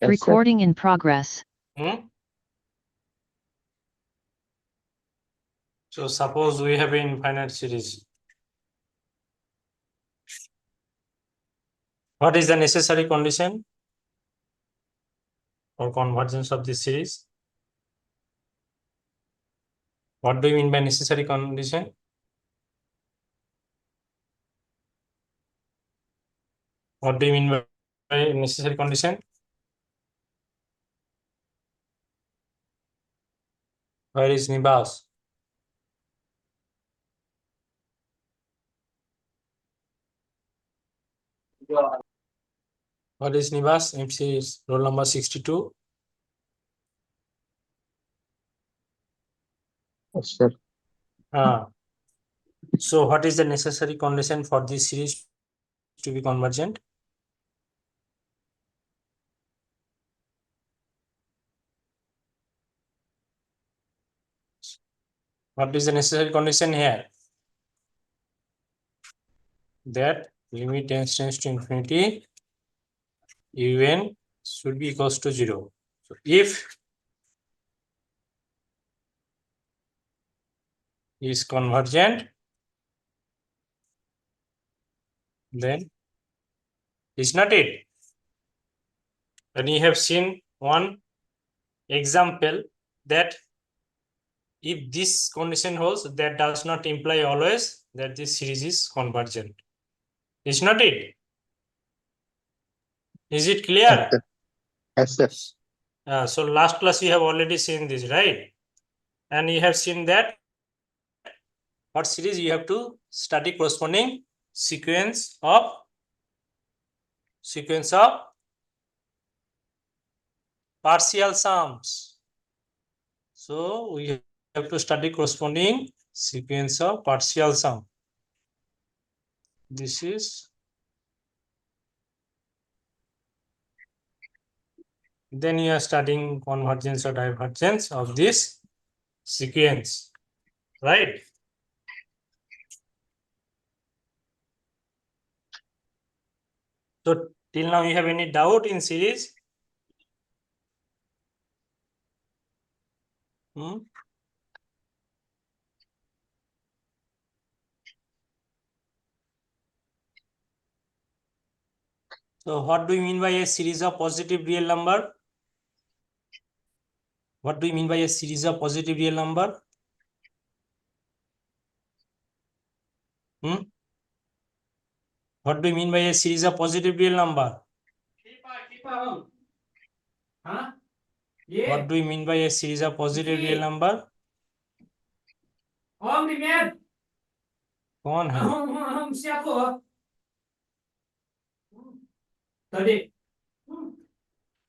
Yes, sir. Recording in progress. So suppose we have an infinite series. What is the necessary condition for convergence of this series? What do you mean by necessary condition? What do you mean by necessary condition? Where is Nibas? What is Nibas? MC is roll number 62. Yes, sir. So what is the necessary condition for this series to be convergent? What is the necessary condition here? That limit tends to infinity, un should be equals to 0. So if is convergent, then is not it. And you have seen one example that if this condition holds, that does not imply always that this series is convergent. Is not it? Is it clear? Yes, sir. So last class you have already seen this, right? And you have seen that what series you have to study corresponding sequence of partial sums. So we have to study corresponding sequence of partial sum. This is, then you are studying convergence or divergence of this sequence, right? So till now you have any doubt in series? So what do you mean by a series of positive real number? What do you mean by a series of positive real number? What do you mean by a series of positive real number? What do you mean by a series of positive real number? कौन है?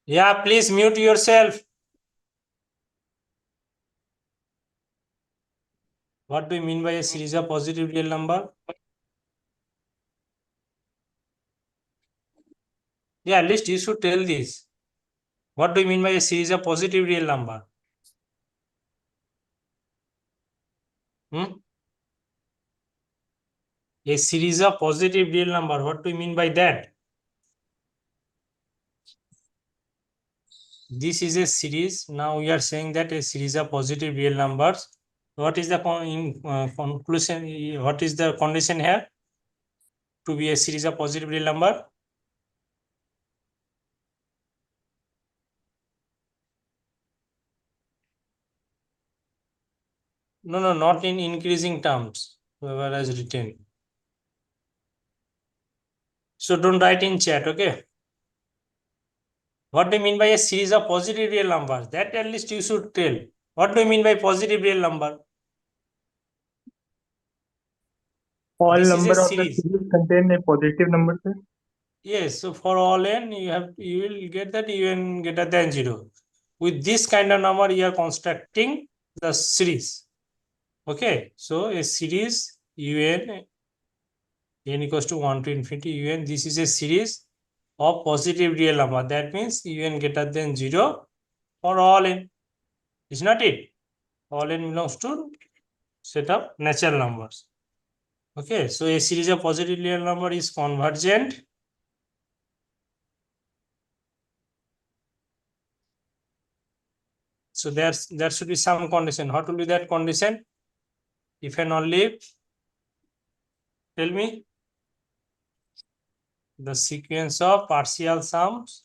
Yeah, please mute yourself. What do you mean by a series of positive real number? Yeah, at least you should tell this. What do you mean by a series of positive real number? A series of positive real number. What do you mean by that? This is a series. Now we are saying that a series of positive real numbers. What is the conclusion? What is the condition here to be a series of positive real number? No, not in increasing terms. Whoever has written. So don't write in chat, okay? What do you mean by a series of positive real numbers? That at least you should tell. What do you mean by positive real number? All This is a number of the series. series contain a positive number, sir. Yes, so for all n, you will get that un greater than 0. With this kind of number, you are constructing the series. Okay, so a series un n equals to 1 to infinity un. This is a series of positive real number. That means un greater than 0 for all n. Is not it? All n belongs to set of natural numbers. Okay, so a series of positive real number is convergent So there should be some condition. What will be that condition? If and only if, tell me, the sequence of partial sums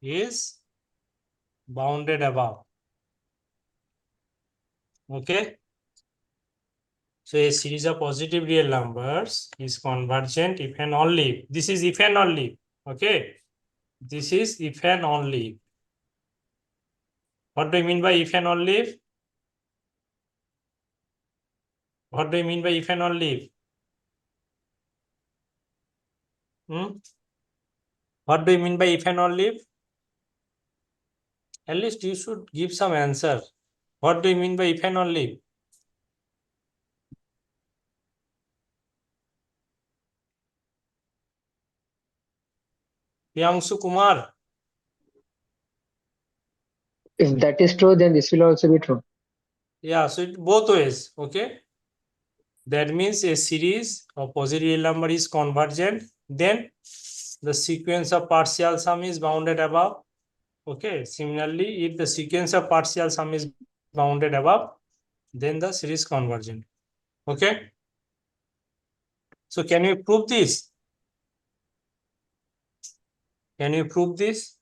is bounded above. Okay. So a series of positive real numbers is convergent if and only if. This is if and only if. Okay. This is if and only if. What do I mean by if and only if? What do I mean by if and only if? What do you mean by if and only if? At least you should give some answer. What do you mean by if and only if? Priyangshu Kumar. If that is true, then this will also be true. Yeah, so it both ways. Okay. That means a series of positive real number is convergent. Then the sequence of partial sum is bounded above. Okay. Similarly, if the sequence of partial sum is bounded above, then the series convergent. Okay. So can you prove this? Can you prove this?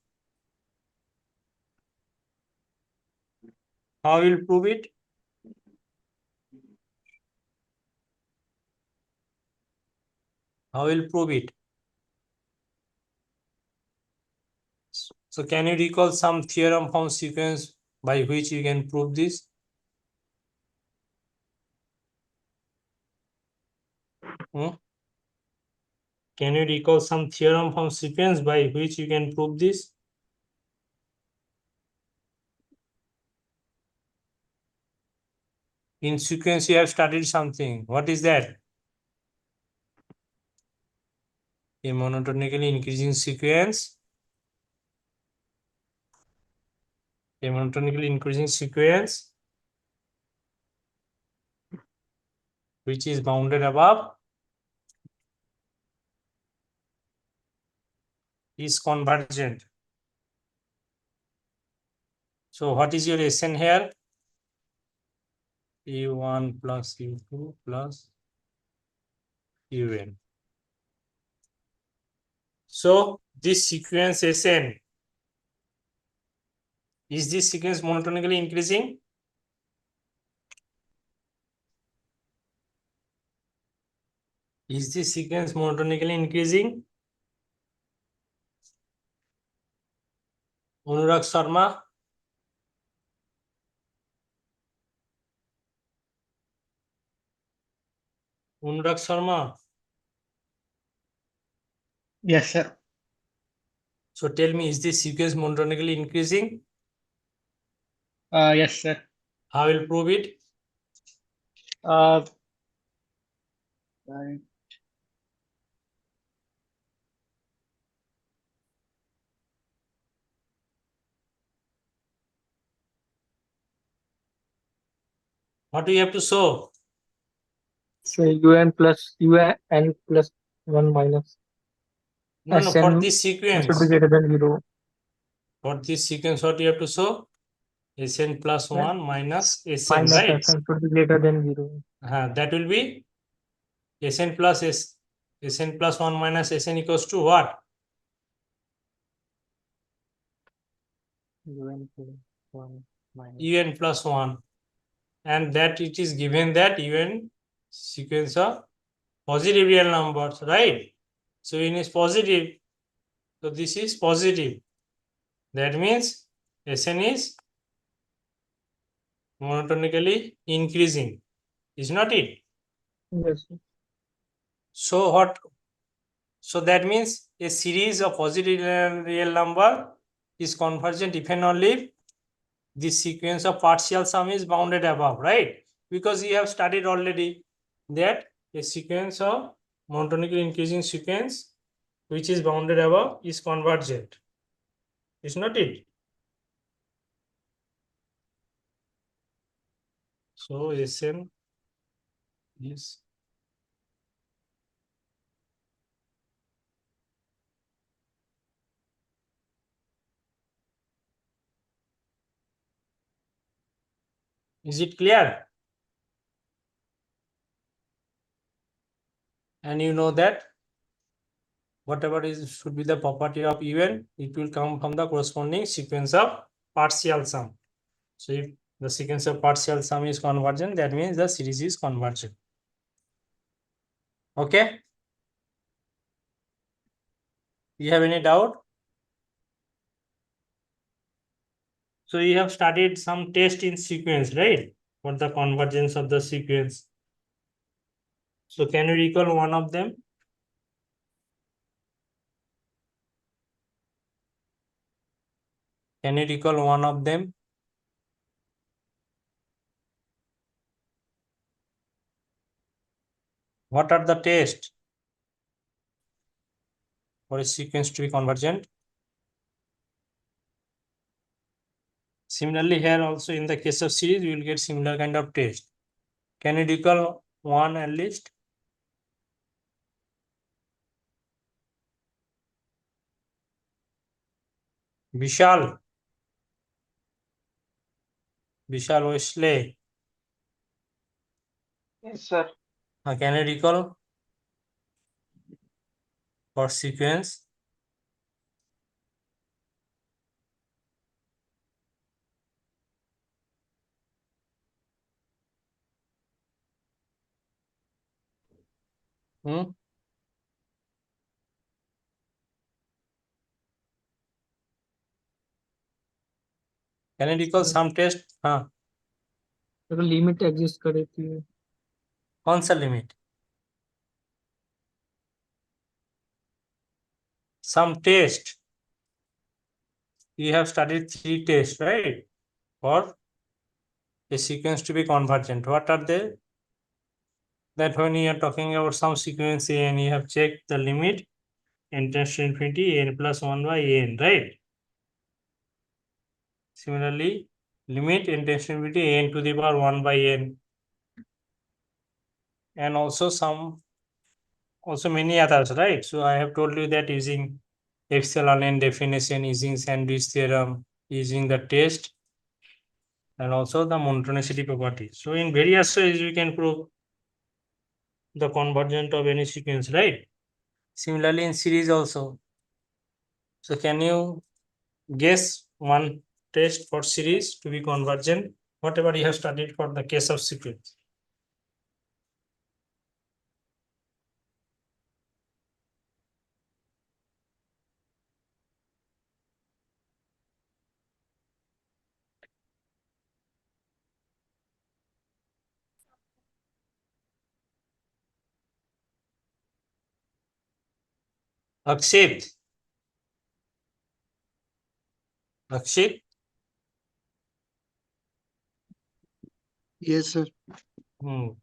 How will you prove it? How will you prove it? So can you recall some theorem from sequence by which you can prove this? Can you recall some theorem from sequence by which you can prove this? In sequence, you have studied something. What is that? A monotonically increasing sequence. A monotonically increasing sequence which is bounded above is convergent. So what is your Sn here? U1 plus U2 plus Un. So this sequence Sn, is this sequence monotonically increasing? Is this sequence monotonically increasing? Anurag Sharma. Anurag Sharma. Yes, sir. So tell me, is this sequence monotonically increasing? Yes, sir. How will prove it? Right. What do you have to show? So un plus un plus 1 minus No, no, Sn for this should be sequence. greater than 0. For this sequence, what you have to show? Sn plus 1 minus Sn, Minus right? Sn should be greater than 0. That will be Sn plus Sn plus 1 minus Sn equals to what? Un plus 1 minus. Un plus 1. And that it is given that Un sequence of positive real numbers, right? So Un is positive. So this is positive. That means Sn is monotonically increasing. Is not it? Yes. So what? So that means a series of positive real number is convergent if and only if this sequence of partial sum is bounded above, right? Because you have studied already that a sequence of monotonically increasing sequence which is bounded above is convergent. Is not it? So Sn is Is it clear? And you know that whatever is should be the property of UN, it will come from the corresponding sequence of partial sum. So if the sequence of partial sum is convergent, that means the series is convergent. Okay. You have any doubt? So you have studied some test in sequence, right? For the convergence of the sequence. So can you recall one of them? Can you recall one of them? What are the tests for a sequence to be convergent? Similarly, here also in the case of series, we will get similar kind of test. Can you recall one at least? Vishal Wesley. Yes, sir. Can you recall for sequence? Hmm? Can you recall some test? हाँ, अगर limit exist करे थी कौन सा limit? Some test. You have studied 3 tests, right? For a sequence to be convergent. What are they? That when you are talking about some sequence A and you have checked the limit n tends to infinity n plus 1 by n, right? Similarly, limit n tends to infinity n to the power 1 by n. And also many others, right? So I have told you that using epsilon n definition, using sandwich theorem, using the test, and also the monotonicity property. So in various ways we can prove the convergence of any sequence, right? Similarly in series also. So can you guess one test for series to be convergent, whatever you have studied for the case of sequence? Akshit. Akshit, Yes, sir. can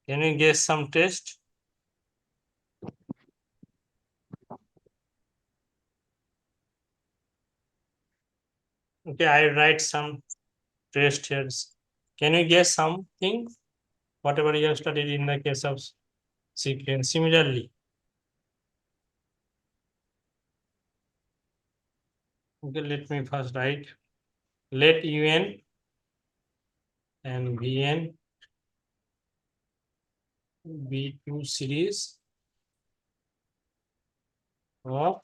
you guess some test? Okay, I write some test here. Can you guess something? Whatever you have studied in the case of sequence. Similarly, okay, let me first write. Let UN and VN be two series of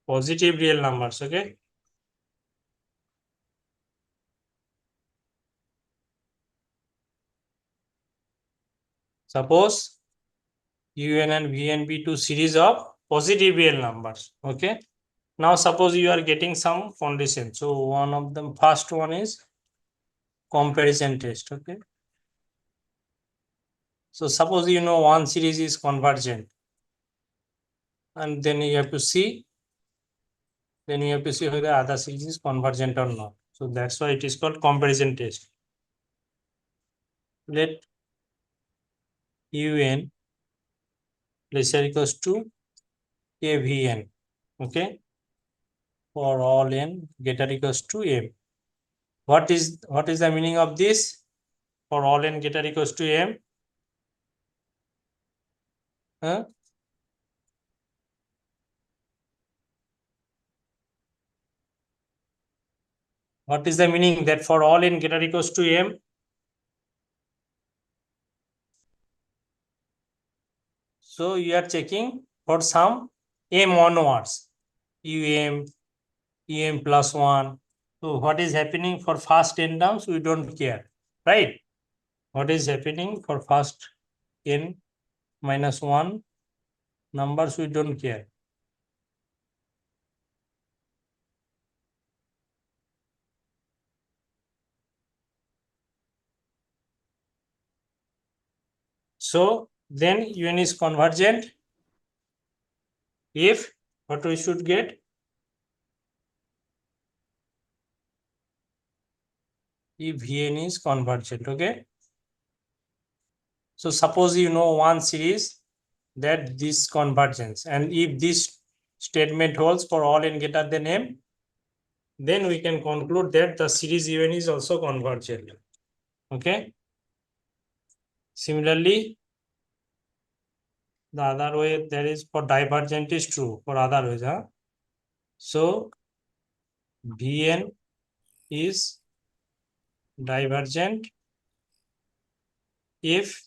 positive real numbers. Okay. Suppose UN and VN be two series of positive real numbers. Okay. Now suppose you are getting some condition. So one of them, first one is comparison test. Okay. So suppose you know one series is convergent, and then you have to see whether other series is convergent or not. So that's why it is called comparison test. Let UN lesser equals to KVN. Okay. For all n greater equals to m. What is the meaning of this? For all n greater equals to m. Huh? What is the meaning that for all n greater equals to m? So you are checking for some m onwards, em plus 1. So what is happening for first n terms? We don't care, right? What is happening for first n minus 1 numbers? We don't care. So then un is convergent if what we should get, if Vn is convergent. Okay, so suppose you know one series that this convergence, and if this statement holds for all n greater than m, then we can conclude that the series un is also convergent. Okay, similarly the other way, that is for divergent is true for other ways. So Vn is divergent if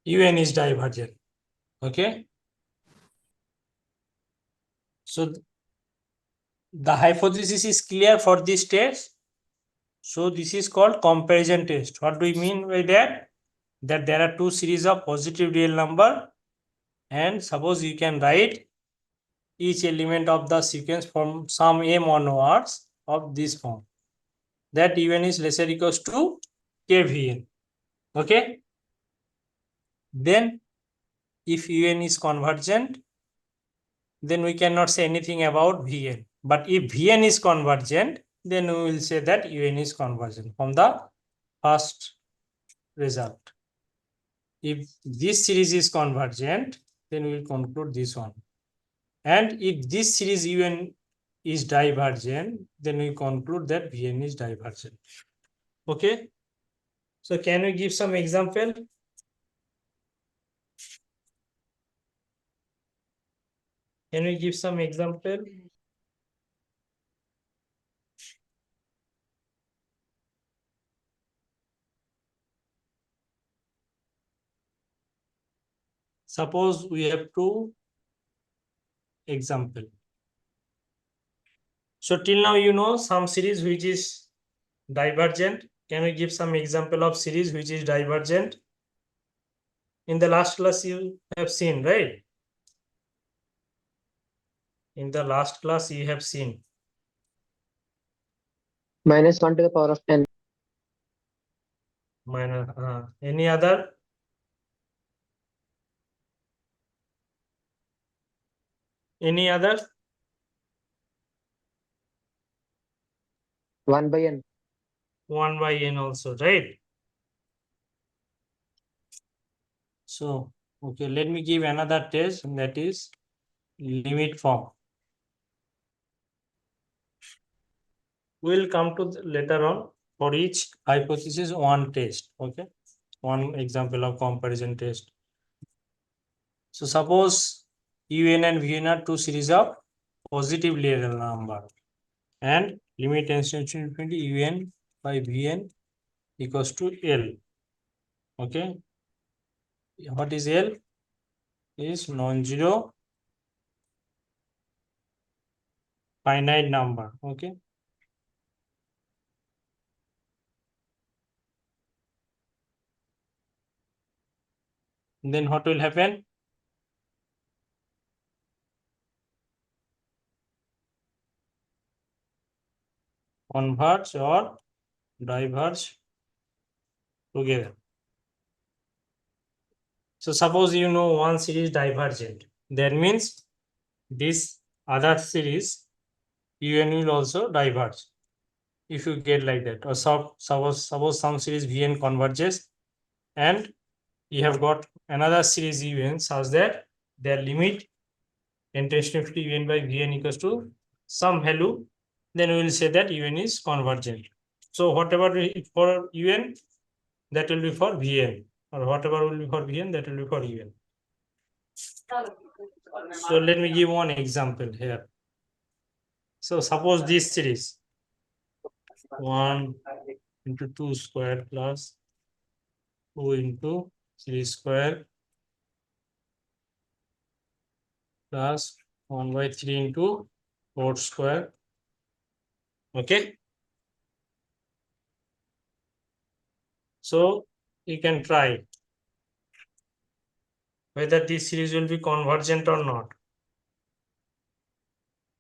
un is divergent. Okay, so the hypothesis is clear for this test. So this is called comparison test. What do we mean by that? That there are two series of positive real number, and suppose you can write each element of the sequence from some m onwards of this form, that un is lesser equals to kvn. Okay, then if un is convergent, then we cannot say anything about vn. But if vn is convergent, then we will say that un is convergent from the first result. If this series is convergent, then we will conclude this one. And if this series un is divergent, then we conclude that vn is divergent. Okay, so can we give some example? Can we give some example? Suppose we have two example. So till now you know some series which is divergent. Can we give some example of series which is divergent? In the last class you have seen, right? In the last class you have seen. Minus 1 to the power of 10. Minus, any other? Any other? 1 by n. 1 by n also, right? So, okay, let me give another test, that is limit form. We'll come to later on for each hypothesis one test. Okay, one example of comparison test. So suppose un and vn are two series of positive real number, and limit tends to infinity, un by vn equals to l. Okay, what is l? Is non-zero finite number. Okay, then what will happen? Converge or diverge together. So suppose you know one series divergent, that means this other series un will also diverge. If you get like that, or suppose some series vn converges, and you have got another series un such that their limit n tends to infinity un by vn equals to some value, then we will say that un is convergent. So whatever for un, that will be for vn, or whatever will be for vn, that will be for un. So let me give one example here. So suppose this series 1 into 2 square plus 2 into 3 square plus 1 by 3 into 4 square. Okay. So you can try whether this series will be convergent or not.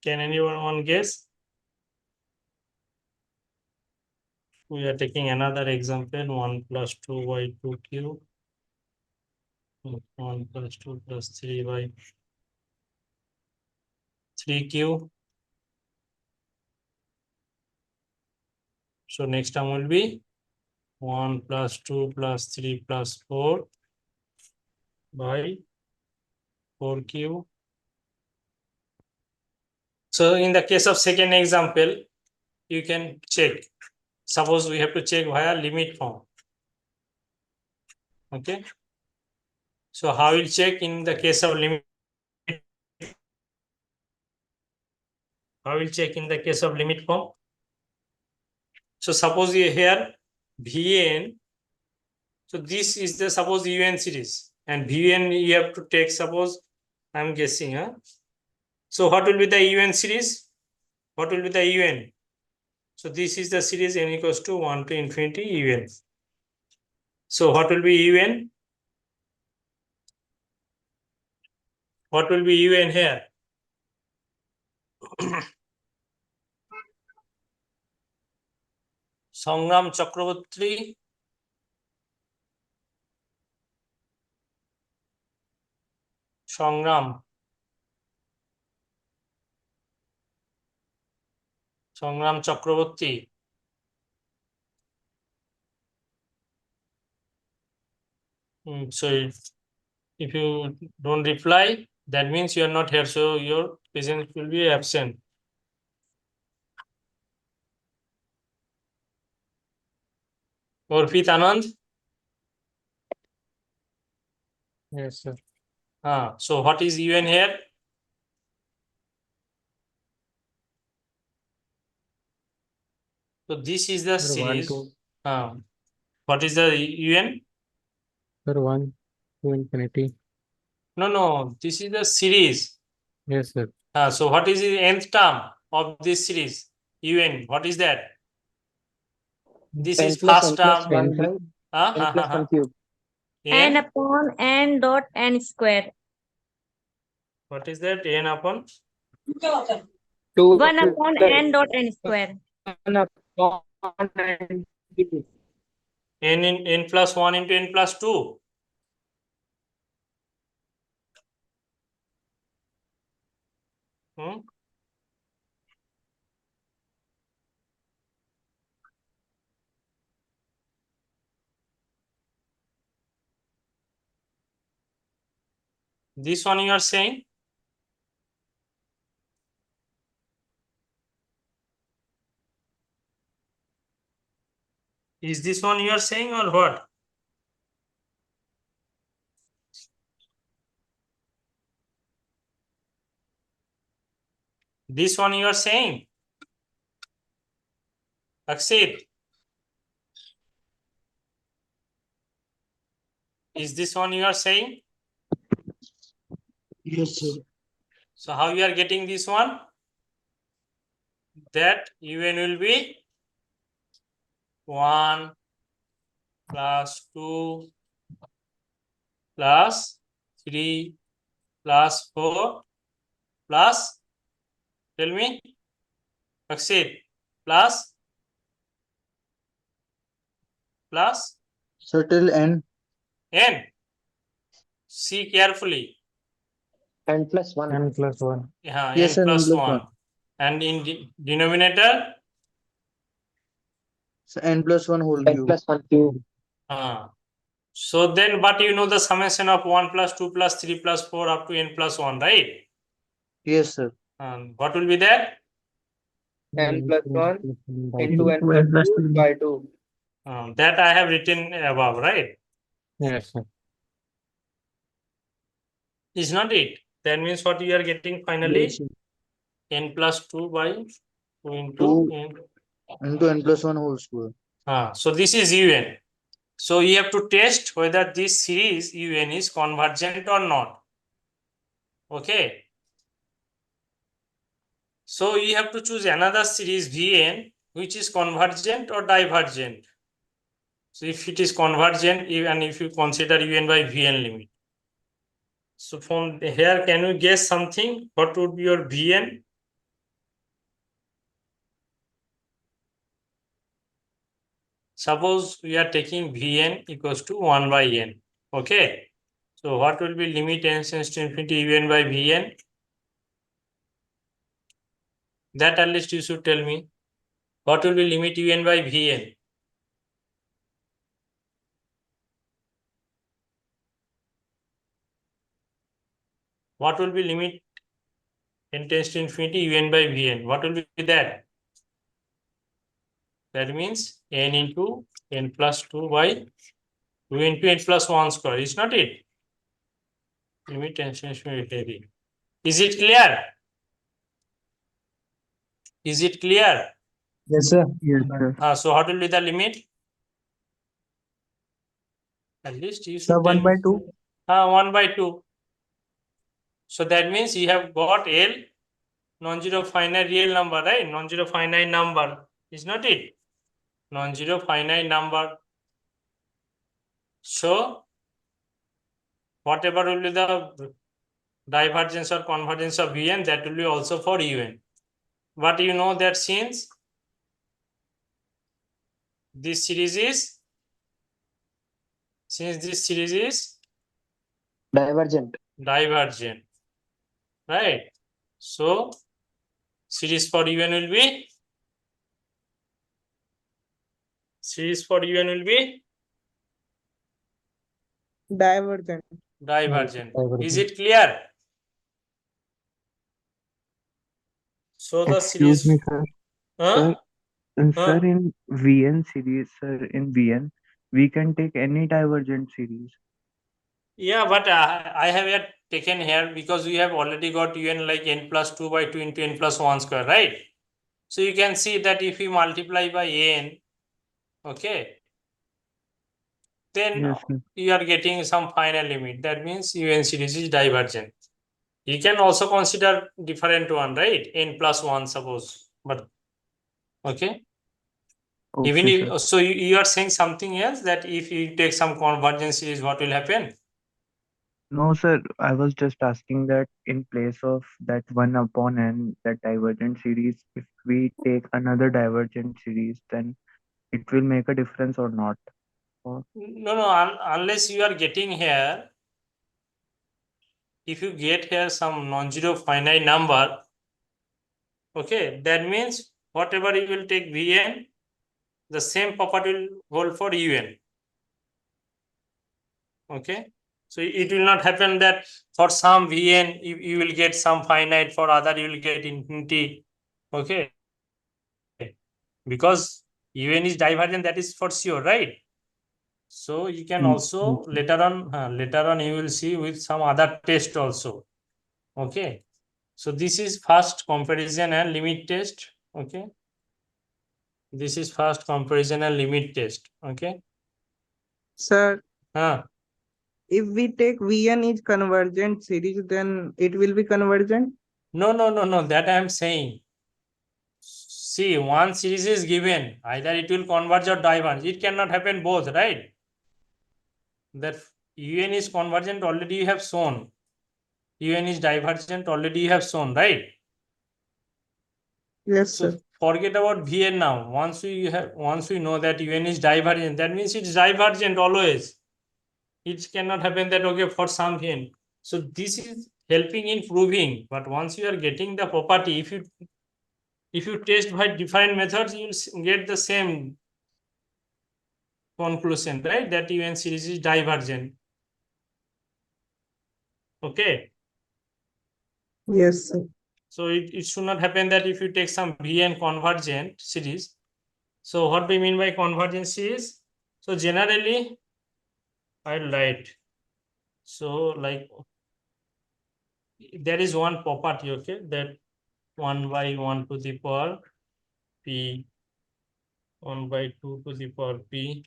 Can anyone guess? We are taking another example 1 plus 2 by 2 cube. 1 plus 2 plus 3 by 3 cube. So next term will be 1 plus 2 plus 3 plus 4 by 4 cube. So in the case of second example, you can check. Suppose we have to check via limit form. Okay. So how will check in the case of limit? How will check in the case of limit form? So suppose you here Vn. So this is the suppose UN series and Vn you have to take, suppose I'm guessing. So what will be the UN series? What will be the UN? So this is the series n equals to 1 to infinity UN. So what will be UN? What will be UN here? Sangram Chakraborty. Sangram Chakraborty. So if you don't reply, that means you are not here. So your presence will be absent. Orpit Anand? Yes, sir. So what is UN here? So this is the series. What is the UN? Sir, 1 to infinity. No, this is the series. Yes, sir. So what is the nth term of this series? UN, what is that? This n is plus first n plus term. 1, right? N plus 1 cube. n N, upon n dot n square. what is that? N upon 2 1 upon n dot n square. 1 upon n cube. n in n plus 1 into n plus 2. This one you are saying? Is this one you are saying or what? This one you are saying? Akshit, is this one you are saying? Yes, sir. So how you are getting this one? That UN will be 1 plus 2 plus 3 plus 4 plus, tell me, Akshit, plus So till n. n. See carefully. n plus 1. N plus 1. Yeah, Yes, n sir, plus n plus 1. 1. And in denominator? So n plus 1 whole n cube. plus 1 cube. So then, but you know the summation of 1 plus 2 plus 3 plus 4 up to n plus 1, right? Yes, sir. What will be there? n plus 1 by into 2. n plus 2 by 2. That I have written above, right? Yes, sir. Is not it? That means what you are getting finally? Yes, sir. N plus 2 by 2 into 2 n. into n plus 1 whole square. So this is un. So you have to test whether this series un is convergent or not. Okay. So you have to choose another series Vn which is convergent or divergent. So if it is convergent, and if you consider un by Vn limit. So from here, can you guess something? What would be your Vn? Suppose we are taking Vn equals to 1 by n. Okay. So what will be limit n tends to infinity un by Vn? That at least you should tell me. What will be limit un by Vn? What will be limit n tends to infinity un by Vn? What will be that? That means n into n plus 2 by 2 into n plus 1 square. Is not it? Limit n tends to infinity. Is it clear? Is it clear? Yes, sir. Yes, sir. So what will be the limit? At least you Sir, should 1 tell by me. 2. 1 by 2. So that means you have got L non-zero finite real number, right? Non-zero finite number, is not it? Non-zero finite number. So whatever will be the divergence or convergence of Vn, that will be also for un. But you know that since this series is Divergent. divergent, right? So series for un will be Divergent. divergent. Is Divergent. it clear? So the Excuse me, series, sir. huh? Sir, in VN series, sir, in VN, we can take any divergent series. Yeah, but I have yet taken here because we have already got un like n plus 2 by 2 into n plus 1 square, right? So you can see that if we multiply by n, okay, then Yes, sir. you are getting some final limit. That means un series is divergent. You can also consider different one, right? N plus 1, suppose. But okay. Even Okay, sir. if, so you are saying something else, that if you take some convergence series, what will happen? No, sir, I was just asking that in place of that 1 upon n, that divergent series, if we take another divergent series, then it will make a difference or not? Or, No, unless you are getting here, if you get here some non-zero finite number, okay, that means whatever you will take Vn, the same property will hold for Un. Okay, so it will not happen that for some Vn you will get some finite, for other you will get infinity. Okay, because Un is divergent, that is for sure, right? So you can also yes, later on you will see with some other test also. Okay, so this is first comparison and limit test. Okay, this is first comparison and limit test. Okay. Sir, uh, if we take Vn is convergent series, then it will be convergent? no, that I am saying. See, one series is given, either it will converge or diverge. It cannot happen both, right? That un is convergent already you have shown, un is divergent already you have shown, right? Yes, So sir. forget about Vn now. Once we know that un is divergent, that means it's divergent always. It cannot happen that okay for some Vn. So this is helping in proving. But once you are getting the property, if you test by different methods, you will get the same conclusion, right? That un series is divergent. Okay. Yes, sir. So it should not happen that if you take some Vn convergent series. So what we mean by convergent series? So generally, I'll write. So like there is one property, okay, that 1 by 1 to the power p, 1 by 2 to the power p,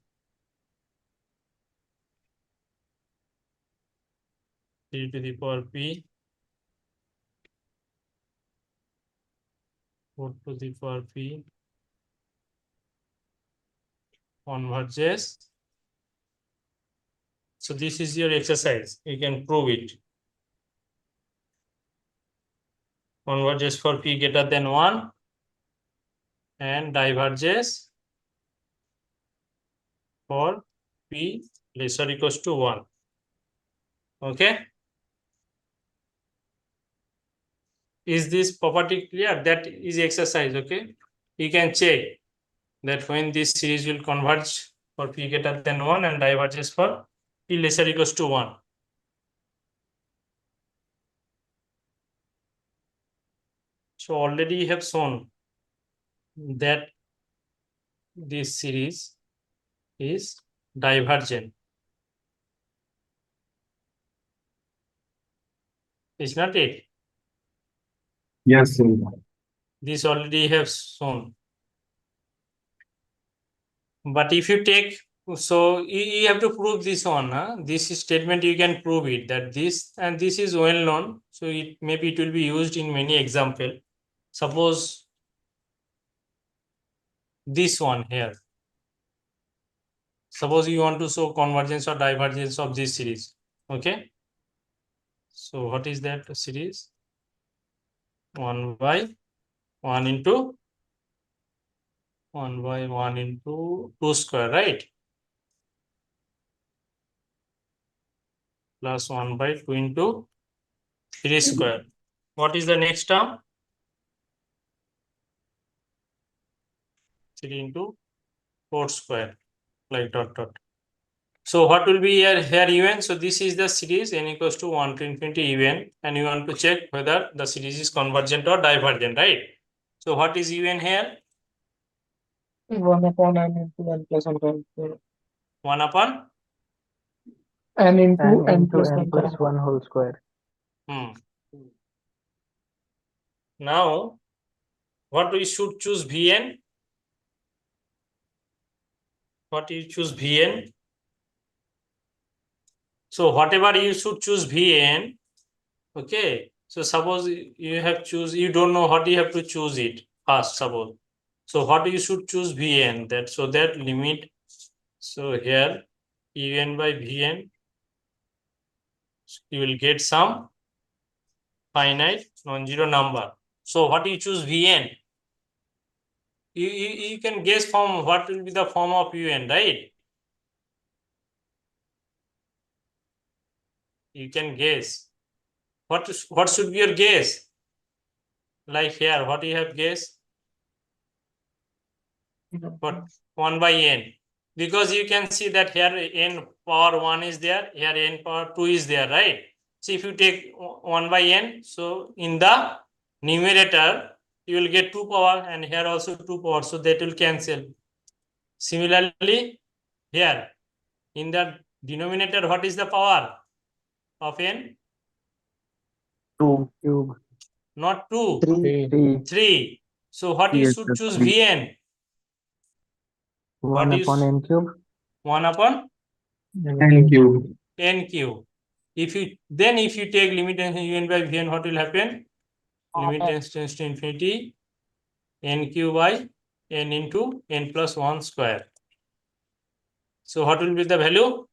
3 to the power p, 4 to the power p converges. So this is your exercise. You can prove it. Converges for p greater than 1 and diverges for p lesser or equals to 1. Okay. Is this property clear? That is exercise. Okay. You can check that when this series will converge for p greater than 1 and diverges for p lesser or equals to 1. So already you have shown that this series is divergent. Is not it? Yes, sir. This already have shown. But if you take, so you have to prove this one. Huh? This statement you can prove it, that this and this is well known. So it maybe it will be used in many example. Suppose this one here. Suppose you want to show convergence or divergence of this series. Okay. So what is that series? 1 by 1 into 1 by 1 into 2 square, right? Plus 1 by 2 into 3 square. What is the next term? 3 into 4 square, like dot dot. So what will be here even? So this is the series n equals to 1 to infinity even, and you want to check whether the series is convergent or divergent, right? So what is even here? 1 upon n into n plus 1 1 upon? n into And n into plus n 1 plus 1 whole square. Now, what we should choose Vn? What you choose Vn? So whatever you should choose Vn, okay. So suppose you have choose, you don't know what you have to choose it first, suppose. So what you should choose Vn, that so that limit. So here Un by Vn, you will get some finite non-zero number. So what you choose Vn? You can guess from what will be the form of Un, right? You can guess. What should be your guess? Like here, what you have guessed? What? 1 by n. Because you can see that here n power 1 is there, here n power 2 is there, right? So if you take 1 by n, so in the numerator, you will get 2 power, and here also 2 power, so that will cancel. Similarly, here in the denominator, what is the power of n? 2 cube. Not 2, 3. 3. 3. So what you Yes, should sir, choose 3. Vn? 1 What is upon n cube. 1 upon N cube. n cube. If you take limit un by vn, what will happen? Limit tends to infinity, n cube by n into n plus 1 square. So what will be the value?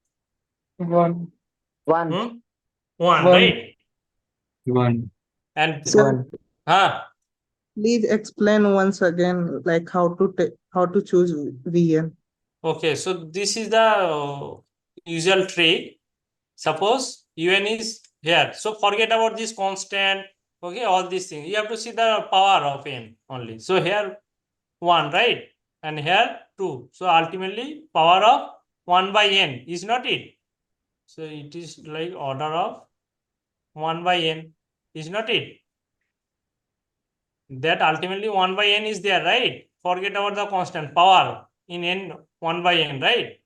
1. 1. 1, One. right? 1. And Sir, 1. Please explain once again, like how to choose VN. okay, so this is the usual trick. Suppose un is here, so forget about this constant, okay, all these things. You have to see the power of n only. So here 1, right? And here 2. So ultimately power of 1 by n, is not it? So it is like order of 1 by n, is not it? That ultimately 1 by n is there, right? Forget about the constant power in n 1 by n, right?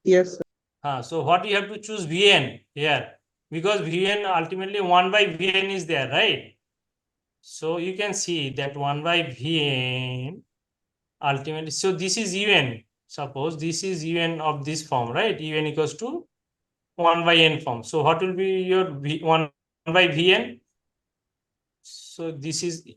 Yes, sir. So what you have to choose Vn here? because Vn ultimately 1 by Vn is there, right? So you can see that 1 by Vn ultimately, so this is un. Suppose this is un of this form, right? Un equals to 1 by n form. So what will be your 1 by Vn? So this is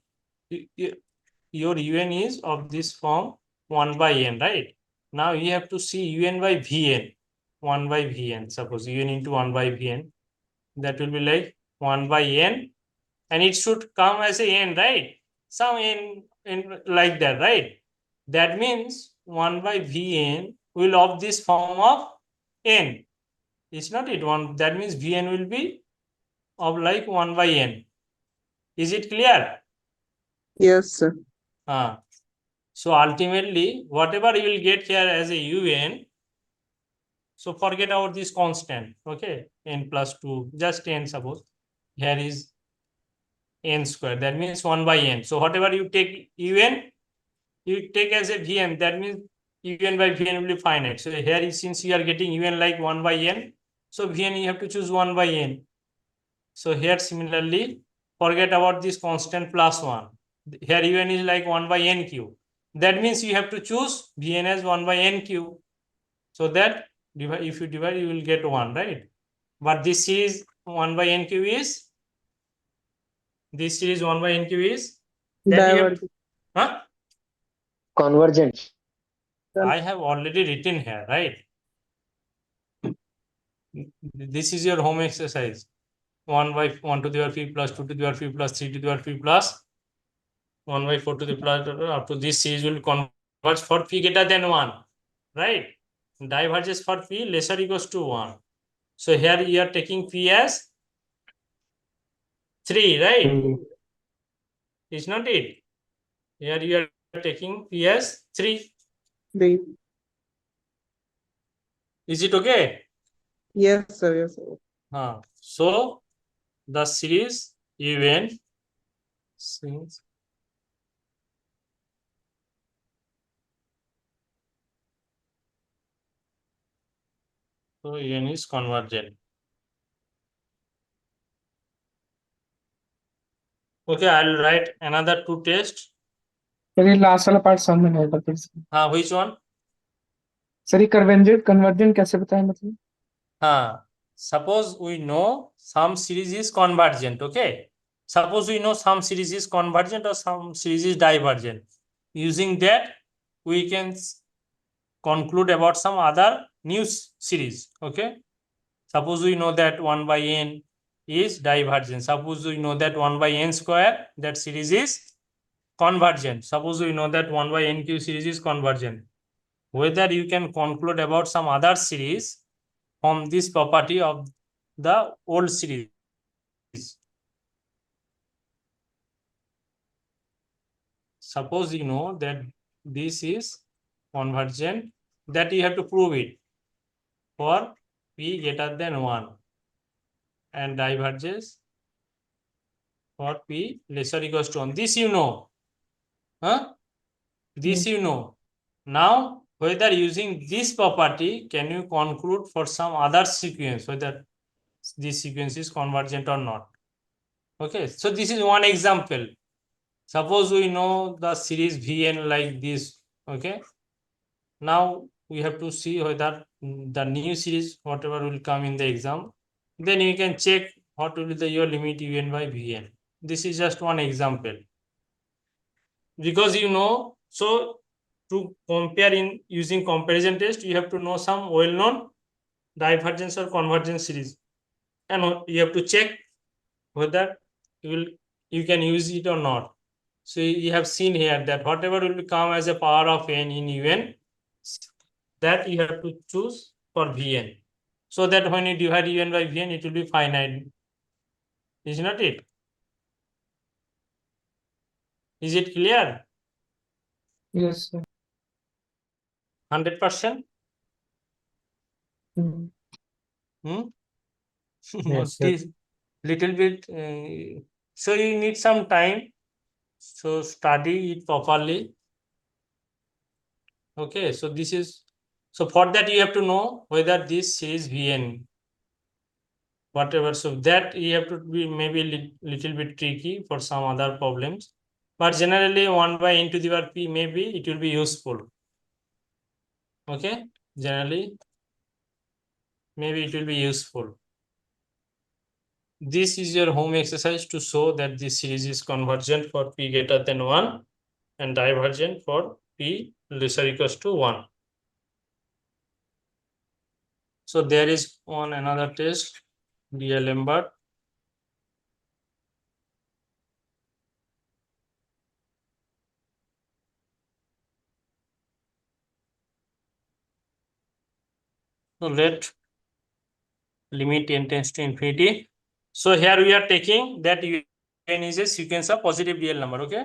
your un is of this form 1 by n, right? Now you have to see un by Vn, 1 by Vn. Suppose un into 1 by Vn, that will be like 1 by n, and it should come as a n, right? Some n like that, right? That means 1 by Vn will of this form of n. It's not it one. That means Vn will be of like 1 by n. Is it clear? Yes, sir. So ultimately, whatever you will get here as a un, so forget about this constant, okay? N plus 2, just n suppose. Here is n square, that means 1 by n. So whatever you take un, you take as a vn, that means un by vn will be finite. So here, since you are getting un like 1 by n, so vn you have to choose 1 by n. So here similarly, forget about this constant plus 1. Here un is like 1 by n cube. That means you have to choose vn as 1 by n cube. So that if you divide, you will get 1, right? But this series 1 by n cube is, this series 1 by n cube is, that you have, Divergent. huh? Convergent. I have already written here, right? This is your home exercise. 1 by 1 to the power 5 plus 2 to the power 5 plus 3 to the power 5 plus 1 by 4 to the plus up to this series will converge for p greater than 1, right? Diverges for p lesser equals to 1. So here you are taking p as 3, right? Is not it? Here you are taking p as 3. Three. Is it okay? Yes, sir. Yes, sir. So the series even since so n is convergent. Okay, I'll write another 2 tests. Sir ये last वाला part समझ में नहीं आया फिर से Which one? Sir ये convergent कैसे बताएं मतलब Suppose we know some series is convergent, okay? Suppose we know some series is convergent or some series is divergent. Using that, we can conclude about some other new series, okay? Suppose we know that 1 by n is divergent. Suppose we know that 1 by n square, that series is convergent. Suppose we know that 1 by n cube series is convergent. Whether you can conclude about some other series from this property of the old series. Suppose you know that this is convergent, that you have to prove it for p greater than 1 and diverges for p lesser equals to 1. This you know. This you know. Now, whether using this property, can you conclude for some other sequence, whether this sequence is convergent or not? Okay, so this is one example. Suppose we know the series Vn like this, okay? Now we have to see whether the new series, whatever will come in the exam, then you can check what will be your limit un by Vn. This is just one example. Because you know, so to compare in using comparison test, you have to know some well-known divergence or convergence series, and you have to check whether you can use it or not. So you have seen here that whatever will come as a power of n in un, that you have to choose for vn, so that when you divide un by vn, it will be finite. Is not it? Is it clear? Yes, sir. 100%? Hmm. Yes, little bit. So you need some time. So study it properly. Okay, so this is, so for that you have to know whether this series Vn whatever. So that you have to be maybe little bit tricky for some other problems. But generally 1 by n to the power p, maybe it will be useful. Okay, generally maybe it will be useful. This is your home exercise to show that this series is convergent for p greater than 1 and divergent for p lesser or equals to 1. So there is another test, DLM. So let limit n tends to infinity. So here we are taking that n is a sequence of positive real number. Okay.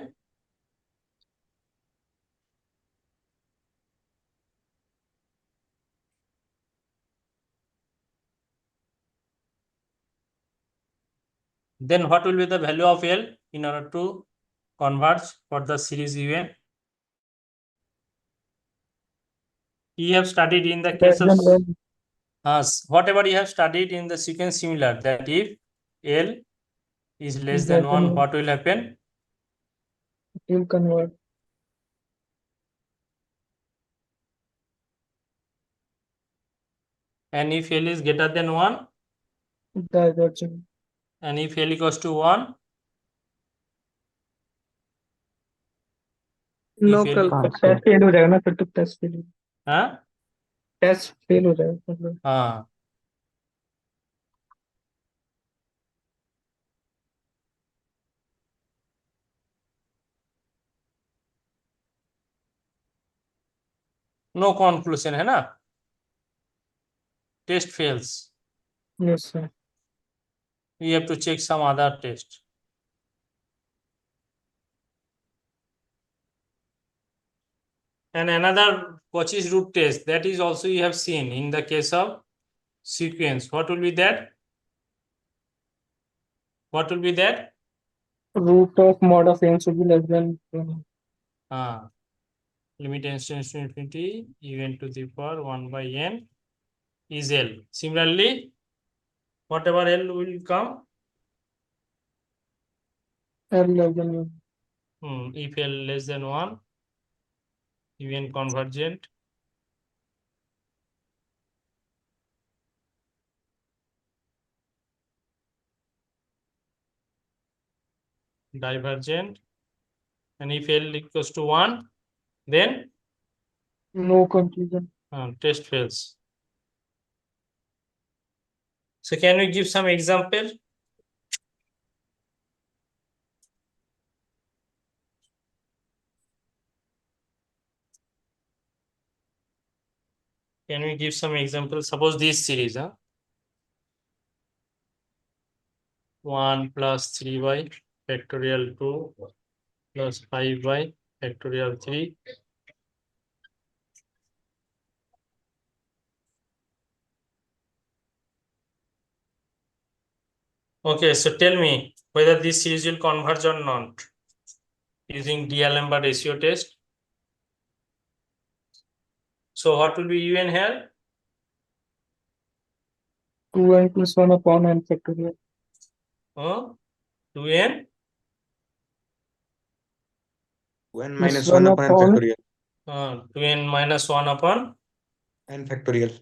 Then what will be the value of L in order to converge for the series UN? You have studied in the case of whatever you have studied in the sequence similar, that if L is less than 1, what will happen? It will convert. And if L is greater than 1, Divergent. and if L equals to 1, No if L कल test fail हो जाएगा ना फिर तो test fail हाँ test fail हो जाएगा मतलब हाँ नो कंक्लूजन है ना, test fails. Yes sir You have to check some other test. And another Cauchy's root test, that is also you have seen in the case of sequence. What will be that? What will be that? root of mod of n should be less than Limit n tends to infinity, un to the power 1 by n is L. Similarly, whatever L will come, l less than 1. if L less than 1, un convergent, divergent, and if L equals to 1, then No conclusion. test fails. So can we give some example? Can we give some example? Suppose this series, 1 plus 3y factorial 2 plus 5y factorial 3. Okay, so tell me whether this series will converge or not using D'Alembert ratio test. So what will be UN here? 2n plus 1 upon n factorial. 2n 2n Plus minus 1 1 upon n upon factorial. 2n minus 1 upon. N factorial.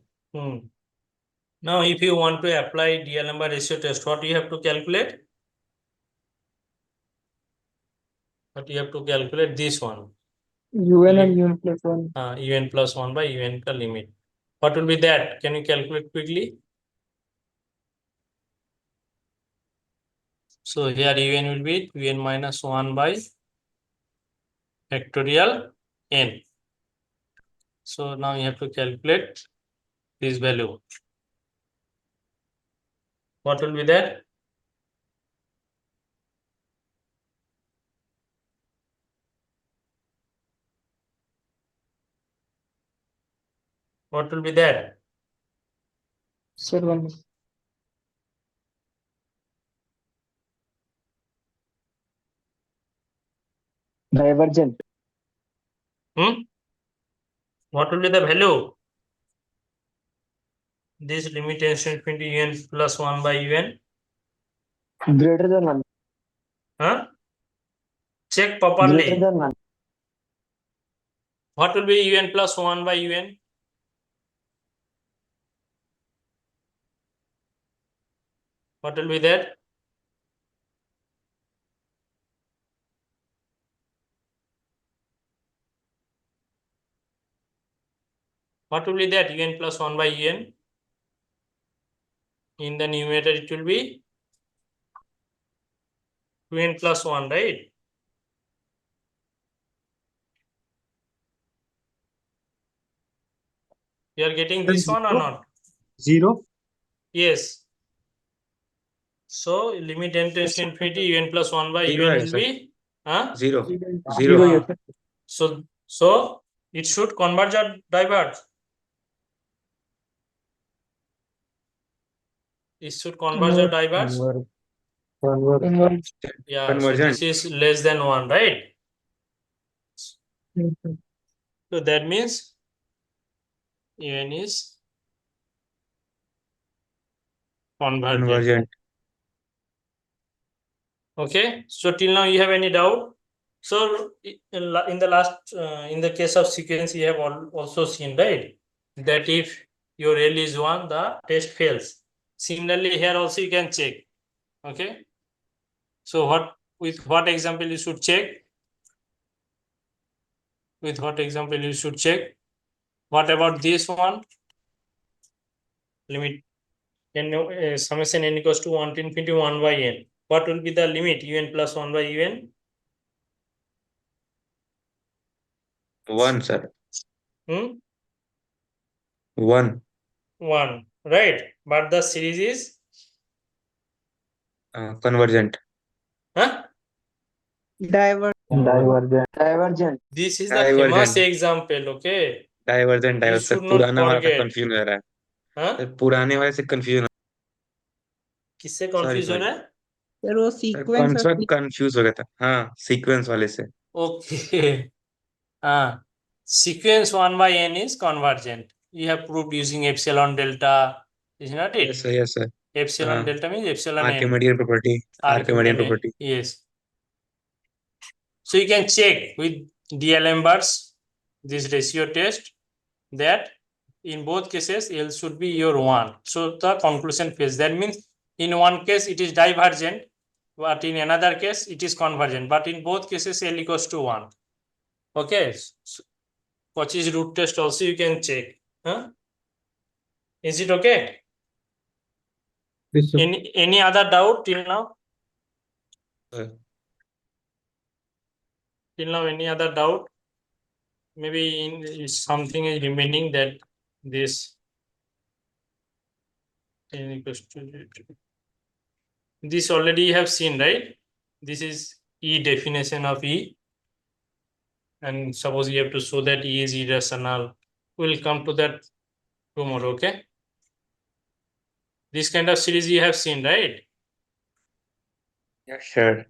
Now, if you want to apply D'Alembert ratio test, what you have to calculate? But you have to calculate this one. un and un plus 1. Un plus 1 by un ka limit. What will be that? Can you calculate quickly? So here un will be un minus 1 by factorial n. So now you have to calculate this value. What will be that? What will be that? Sir, 1. Divergent. What will be the value? this limit tends to infinity un plus 1 by un. Greater than 1. Huh? Check Greater properly. than 1. What will be un plus 1 by un? What will be that? What will be that? Un plus 1 by un. In the numerator, it will be 2n plus 1, right? You are getting this one or not? 0. Yes. So limit n tends to infinity un plus 1 by Zero un है will sir. be Zero. Zero, yes, Ah. sir. So it should converge or diverge. It should converge or diverge. Converge. Yeah. So Convergent. this is less than 1, right? So that means un is convergent. Convergent. Okay. So till now you have any doubt? So in the last in the case of sequence, you have also seen, right, that if your L is 1, the test fails. Similarly, here also you can check. Okay. So with what example you should check? With what example you should check? What about this one? Limit n summation n equals to 1 to infinity 1 by n. What will be the limit un plus 1 by un? 1 sir. 1, 1. right? But the series is Convergent. huh? Divergent. This is the famous Divergent. example, okay? Divergent. You Divergent. Sir should not पुराना वाला से forget. Confuse हो रहा है. हाँ? Sir पुराने वाले से कंफ्यूज. किससे Sorry, कंफ्यूज हो sorry. रहा है? सर वो सर सीक्वेंस कॉन्सेप्ट कंफ्यूज हो गया था. हाँ सीक्वेंस वाले से. Okay. हाँ. Sequence 1 by n is convergent. You have proved using epsilon delta, is not it? Yes sir. Yes sir. Epsilon delta means epsilon n. Archimedean property. Archimedean property. Yes. So you can check with DL inverse this ratio test that in both cases L should be your 1. So the conclusion phase. That means in one case it is divergent, but in another case it is convergent. But in both cases L equals to 1. Okay. So, Cauchy's root test also you can check. Huh? Is it okay? Yes, sir. Any other doubt till now? Sir. Till now, any other doubt? Maybe something is remaining that this n equals to this already you have seen, right? This is E definition of E. And suppose you have to show that E is irrational. We'll come to that tomorrow, okay? This kind of series you have seen, right? Yeah, sure.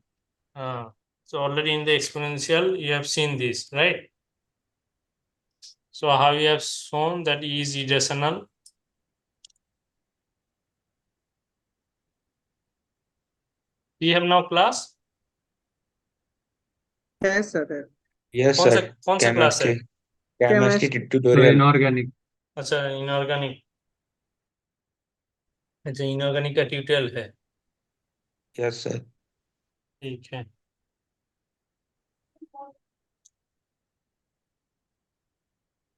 So already in the exponential, you have seen this, right? So how you have shown that E is irrational? Do you have now class? है sir. Yes कौन sir. सा class है? Chemistry So tutorial. inorganic. अच्छा inorganic. अच्छा inorganic का tutorial है. Yes sir. ठीक है.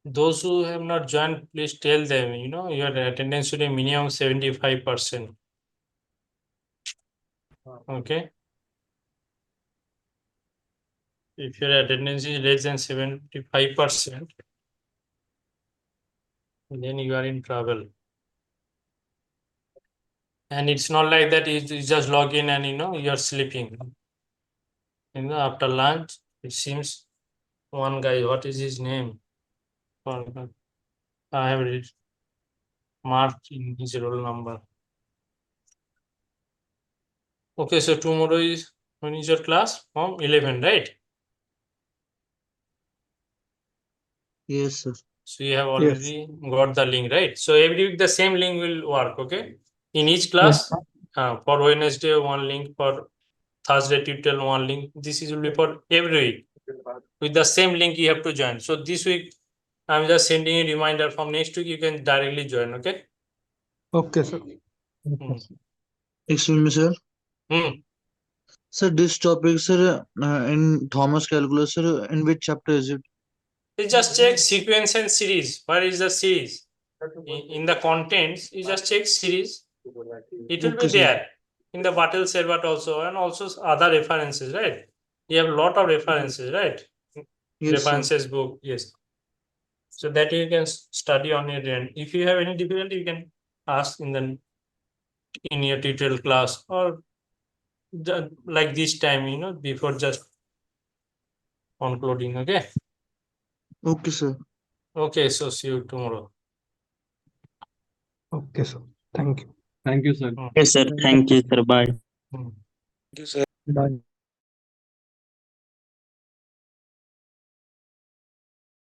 Those who have not joined, please tell them, your attendance should be minimum 75%. Okay. If your attendance is less than 75%, then you are in trouble. And it's not like that you just log in and you're sleeping. After lunch, it seems one guy, what is his name? I have it marked in his roll number. Okay, so tomorrow is when is your class? From 11, right? Yes sir. So you have already got the link, right? So every week the same link will work, okay? In each class, for Wednesday, one link, for Thursday, tutorial, one link. This is will be for every week. With the same link, you have to join. So this week, I'm just sending a reminder. From next week, you can directly join, okay? Okay, sir. Hmm. Excuse me, sir. Hmm. Sir, this topic, sir, in Thomas calculus, sir, in which chapter is it? You just check sequence and series. Where is the series? In the contents, you just check series. It will be Okay, sir. there in the Vatel server also, and also other references, right? You have a lot of references, right? Yes, sir. References book, yes. So that you can study on your end. If you have any difficulty, you can ask in your tutorial class, or like this time, before just concluding. Okay. Okay, sir. Okay. So see you tomorrow. Okay, sir. Thank you. Thank you, sir. Hmm. Yes, sir. Thank you, sir. Bye. Hmm. Thank you, sir. Bye.